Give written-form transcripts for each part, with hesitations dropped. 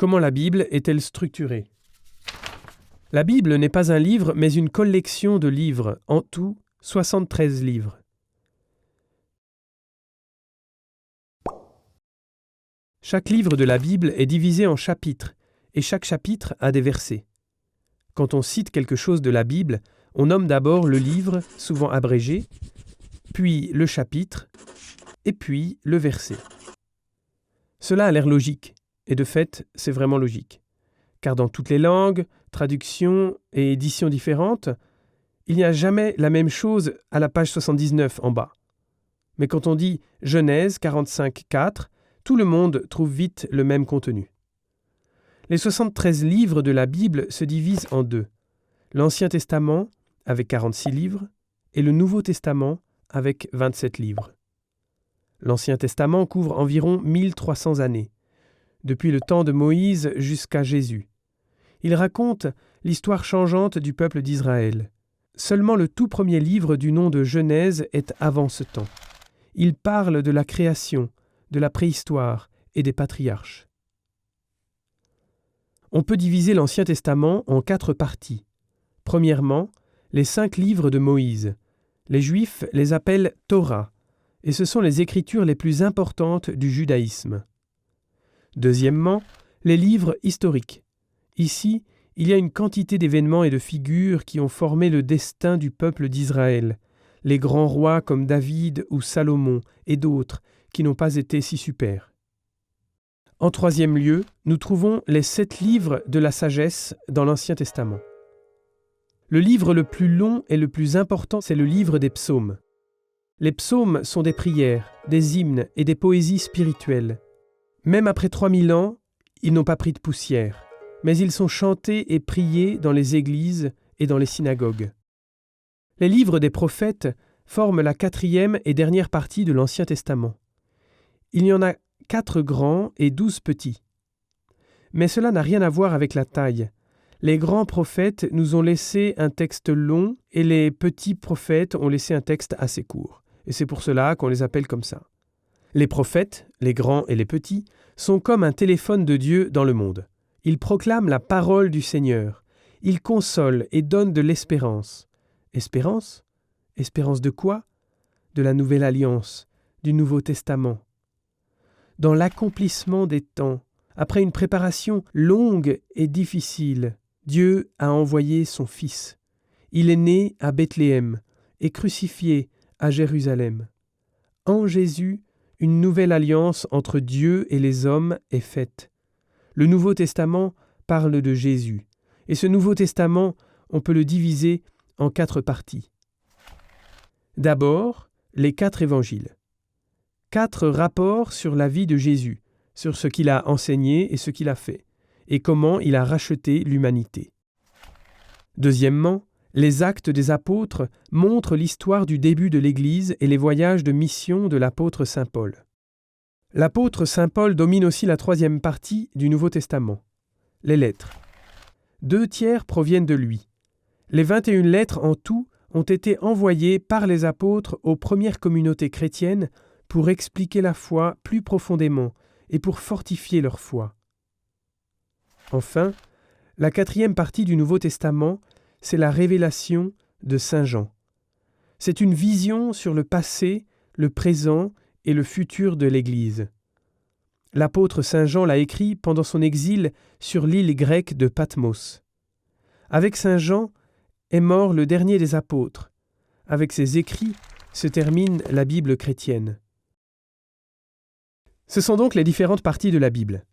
Comment la Bible est-elle structurée? La Bible n'est pas un livre, mais une collection de livres, en tout 73 livres. Chaque livre de la Bible est divisé en chapitres, et chaque chapitre a des versets. Quand on cite quelque chose de la Bible, on nomme d'abord le livre, souvent abrégé, puis le chapitre, et puis le verset. Cela a l'air logique, et de fait, c'est vraiment logique. Car dans toutes les langues, traductions et éditions différentes, il n'y a jamais la même chose à la page 79 en bas. Mais quand on dit Genèse 45:4, tout le monde trouve vite le même contenu. Les 73 livres de la Bible se divisent en deux. L'Ancien Testament, avec 46 livres, et le Nouveau Testament, avec 27 livres. L'Ancien Testament couvre environ 1300 années, depuis le temps de Moïse jusqu'à Jésus. Il raconte l'histoire changeante du peuple d'Israël. Seulement le tout premier livre du nom de Genèse est avant ce temps. Il parle de la création, de la préhistoire et des patriarches. On peut diviser l'Ancien Testament en 4 parties. Premièrement, les 5 livres de Moïse. Les Juifs les appellent Torah, et ce sont les écritures les plus importantes du judaïsme. Deuxièmement, les livres historiques. Ici, il y a une quantité d'événements et de figures qui ont formé le destin du peuple d'Israël, les grands rois comme David ou Salomon et d'autres qui n'ont pas été si super. En troisième lieu, nous trouvons les 7 livres de la sagesse dans l'Ancien Testament. Le livre le plus long et le plus important, c'est le livre des psaumes. Les psaumes sont des prières, des hymnes et des poésies spirituelles. Même après 3000 ans, ils n'ont pas pris de poussière, mais ils sont chantés et priés dans les églises et dans les synagogues. Les livres des prophètes forment la 4e et dernière partie de l'Ancien Testament. Il y en a 4 grands et 12 petits. Mais cela n'a rien à voir avec la taille. Les grands prophètes nous ont laissé un texte long et les petits prophètes ont laissé un texte assez court. Et c'est pour cela qu'on les appelle comme ça. Les prophètes, les grands et les petits, sont comme un téléphone de Dieu dans le monde. Ils proclament la parole du Seigneur. Ils consolent et donnent de l'espérance. Espérance? Espérance de quoi? De la Nouvelle Alliance, du Nouveau Testament. Dans l'accomplissement des temps, après une préparation longue et difficile, Dieu a envoyé son Fils. Il est né à Bethléem et crucifié à Jérusalem. En Jésus, une nouvelle alliance entre Dieu et les hommes est faite. Le Nouveau Testament parle de Jésus, et ce Nouveau Testament, on peut le diviser en 4 parties. D'abord, les 4 évangiles. 4 rapports sur la vie de Jésus, sur ce qu'il a enseigné et ce qu'il a fait, et comment il a racheté l'humanité. Deuxièmement, les actes des apôtres montrent l'histoire du début de l'Église et les voyages de mission de l'apôtre Saint Paul. L'apôtre Saint Paul domine aussi la 3e partie du Nouveau Testament, les lettres. 2 tiers proviennent de lui. Les 21 lettres en tout ont été envoyées par les apôtres aux premières communautés chrétiennes pour expliquer la foi plus profondément et pour fortifier leur foi. Enfin, la 4e partie du Nouveau Testament, c'est la révélation de Saint Jean. C'est une vision sur le passé, le présent et le futur de l'Église. L'apôtre Saint Jean l'a écrit pendant son exil sur l'île grecque de Patmos. Avec Saint Jean est mort le dernier des apôtres. Avec ses écrits se termine la Bible chrétienne. Ce sont donc les différentes parties de la Bible.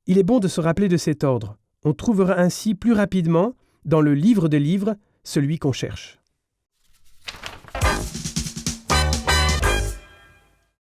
Il est bon de se rappeler de cet ordre. On trouvera ainsi plus rapidement, dans le livre des livres, celui qu'on cherche.